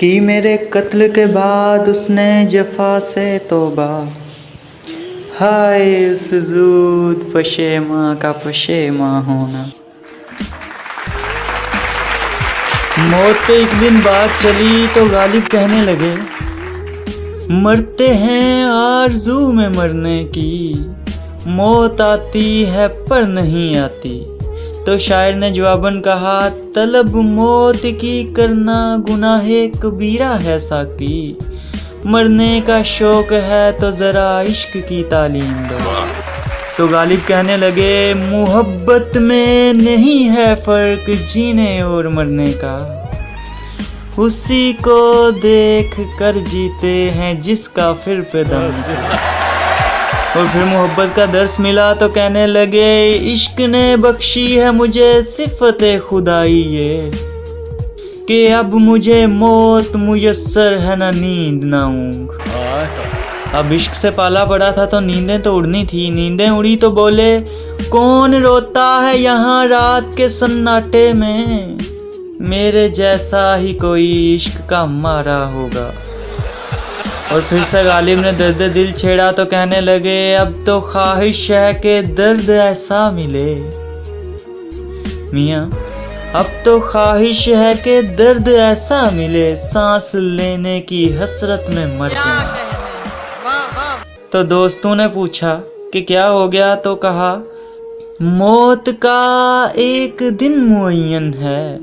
कि मेरे कत्ल के बाद उसने जफा से तौबा, हाय उस ज़ूद पशेमा का पशेमा होना। मौत पे एक दिन बात चली तो गालिब कहने लगे, मरते हैं आरज़ू में मरने की, मौत आती है पर नहीं आती। तो शायर ने जवाबन कहा, तलब मौत की करना गुनाहे कबीरा है साकी, मरने का शौक है तो ज़रा इश्क की तालीम दो। तो गालिब कहने लगे, मोहब्बत में नहीं है फ़र्क जीने और मरने का, उसी को देख कर जीते हैं जिसका फिर पे दम। और फिर मोहब्बत का दर्स मिला तो कहने लगे, इश्क ने बख्शी है मुझे सिफ़ते खुदाई ये, कि अब मुझे मौत मुयस्सर है ना नींद ना ऊँघ। अब इश्क से पाला पड़ा था तो नींदें तो उड़नी थी। नींदें उड़ी तो बोले, कौन रोता है यहाँ रात के सन्नाटे में, मेरे जैसा ही कोई इश्क का मारा होगा। और फिर से गालिब ने दर्द दिल छेड़ा तो कहने लगे, अब तो ख्वाहिश है कि दर्द ऐसा मिले मियाँ, अब तो ख्वाहिश है कि दर्द ऐसा मिले, सांस लेने की हसरत में मर जाए। तो दोस्तों ने पूछा कि क्या हो गया, तो कहा, मौत का एक दिन मुअय्यन है,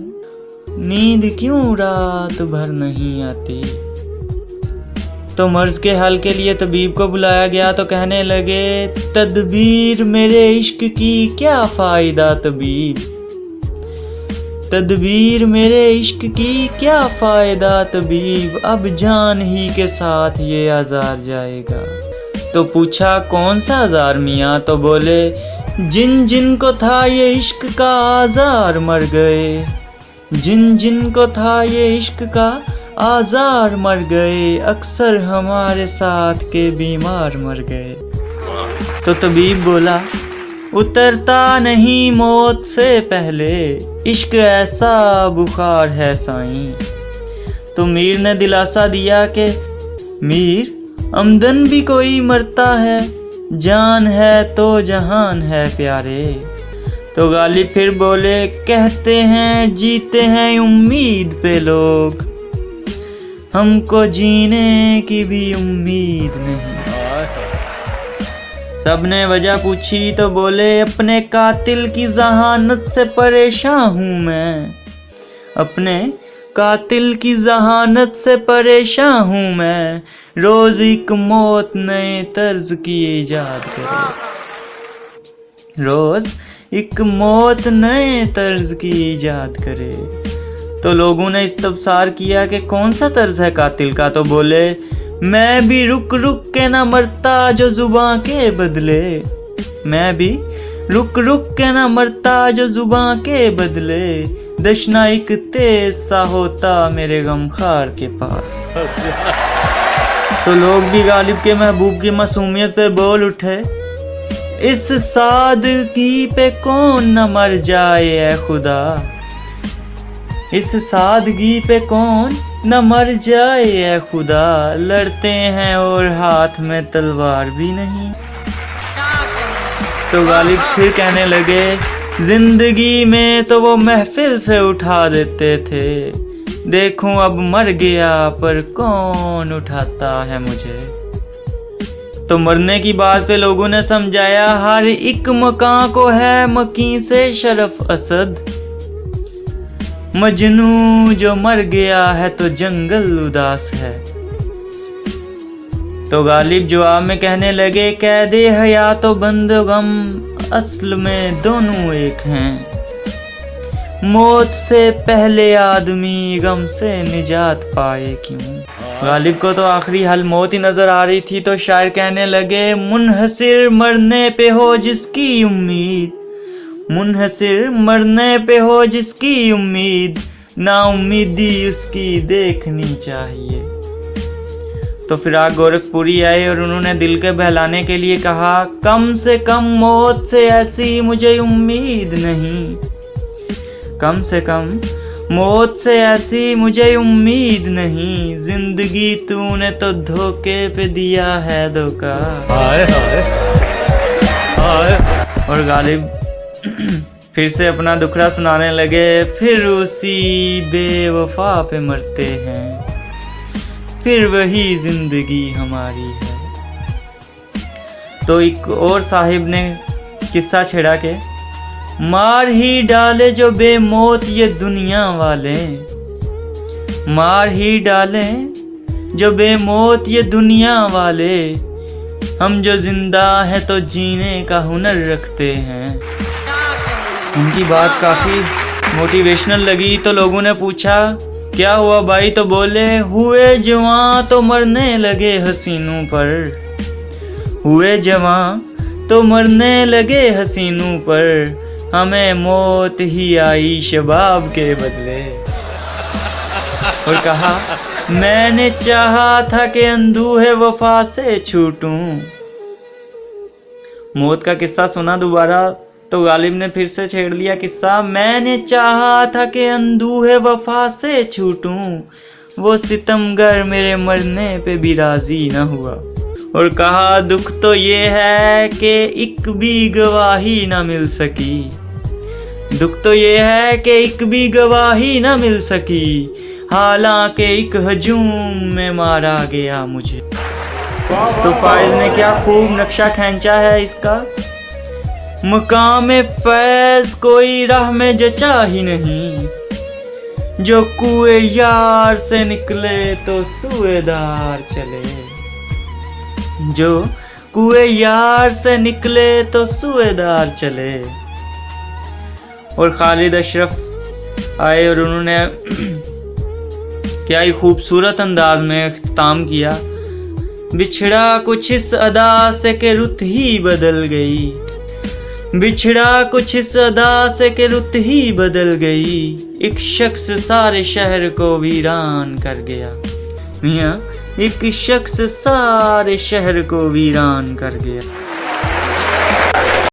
नींद क्यों रात भर नहीं आती। तो मर्ज के हल के लिए तबीब को बुलाया गया तो कहने लगे, तदबीर मेरे इश्क की क्या फ़ायदा तबीब, तदबीर मेरे इश्क की क्या फ़ायदा तबीब, अब जान ही के साथ ये आज़ार जाएगा। तो पूछा, कौन सा आज़ार मियाँ, तो बोले, जिन जिन को था ये इश्क का आज़ार मर गए, जिन जिन को था ये इश्क का आज़ार मर गए, अक्सर हमारे साथ के बीमार मर गए। तो तबीब बोला, उतरता नहीं मौत से पहले, इश्क ऐसा बुखार है साईं। तो मीर ने दिलासा दिया कि मीर, अमदन भी कोई मरता है, जान है तो जहान है प्यारे। तो गालिब फिर बोले, कहते हैं जीते हैं उम्मीद पे लोग, हमको जीने की भी उम्मीद नहीं। सबने वजह पूछी तो बोले, अपने कातिल की जहानत से परेशान हूँ मैं, अपने कातिल की जहानत से परेशान हूँ मैं, रोज एक मौत नए तर्ज की ईजाद करे, रोज एक मौत नए तर्ज की ईजाद करे। तो लोगों ने इस्तफसार किया कि कौन सा तर्ज है कातिल का, तो बोले, मैं भी रुक रुक के ना मरता जो जुबां के बदले, मैं भी रुक रुक के ना मरता जो जुबां के बदले, दशना एक तेज सा होता मेरे गमखार के पास। तो लोग भी गालिब के महबूब की मासूमियत पे बोल उठे, इस सादगी पे कौन न मर जाए ऐ खुदा, इस सादगी पे कौन न मर जाए ऐ खुदा, लड़ते हैं और हाथ में तलवार भी नहीं। तो गालिब फिर कहने लगे, जिंदगी में तो वो महफिल से उठा देते थे, देखूं अब मर गया पर कौन उठाता है मुझे। तो मरने की बात पे लोगों ने समझाया, हर एक मकान को है मकी से शरफ असद, मजनू जो मर गया है तो जंगल उदास है। तो गालिब जवाब में कहने लगे, कैदे हयात तो बंद गम असल में दोनों एक हैं, मौत से पहले आदमी गम से निजात पाए क्यों। गालिब को तो आखिरी हल मौत ही नजर आ रही थी। तो शायर कहने लगे, मुनहसिर मरने पे हो जिसकी उम्मीद, मुनहसिर मरने पे हो जिसकी उम्मीद, ना उम्मीदी उसकी देखनी चाहिए। तो फिराक गोरखपुरी आए और उन्होंने दिल के बहलाने के लिए कहा, कम से कम मौत से ऐसी मुझे उम्मीद नहीं, कम से कम मौत से ऐसी मुझे उम्मीद नहीं, जिंदगी तूने तो धोखे पे दिया है धोखा। हाय हाय हाय। और गालिब फिर से अपना दुखड़ा सुनाने लगे, फिर उसी बेवफा पे मरते हैं, फिर वही जिंदगी हमारी है। तो एक और साहिब ने किस्सा छेड़ा के, मार ही डाले जो बेमौत ये दुनिया वाले, मार ही डाले जो बेमौत ये दुनिया वाले, हम जो जिंदा हैं तो जीने का हुनर रखते हैं। उनकी बात काफ़ी मोटिवेशनल लगी तो लोगों ने पूछा क्या हुआ भाई, तो बोले हुए जवां तो मरने लगे हसीनों पर, हुए जवां तो मरने लगे हसीनों पर, हमें मौत ही आई शबाब के बदले। और कहा मैंने चाहा था कि अंधूहे वफा से छूटूं। मौत का किस्सा सुना दोबारा तो गालिब ने फिर से छेड़ लिया किस्सा, मैंने चाहा था कि अंधूहे वफा से छूटूं, वो सितमगर मेरे मरने पे भी राजी न हुआ। और कहा दुख तो ये है कि एक भी गवाही ना मिल सकी, दुख तो ये है कि एक भी गवाही ना मिल सकी, हालांकि एक हजूम में मारा गया मुझे। तो फाइज ने क्या खूब नक्शा खींचा है इसका, मकाम फैज कोई राह में जचा ही नहीं, जो कुएं यार से निकले तो सुएदार चले, जो कुएं यार से निकले तो सुएदार चले। और खालिद अशरफ आए और उन्होंने क्या ही खूबसूरत अंदाज में इख्तिताम किया, बिछड़ा कुछ इस अदा से के रुत ही बदल गई, बिछड़ा कुछ इस अदा से के रुत ही बदल गई, एक शख्स सारे शहर को वीरान कर गया। मियाँ एक शख्स सारे शहर को वीरान कर गया।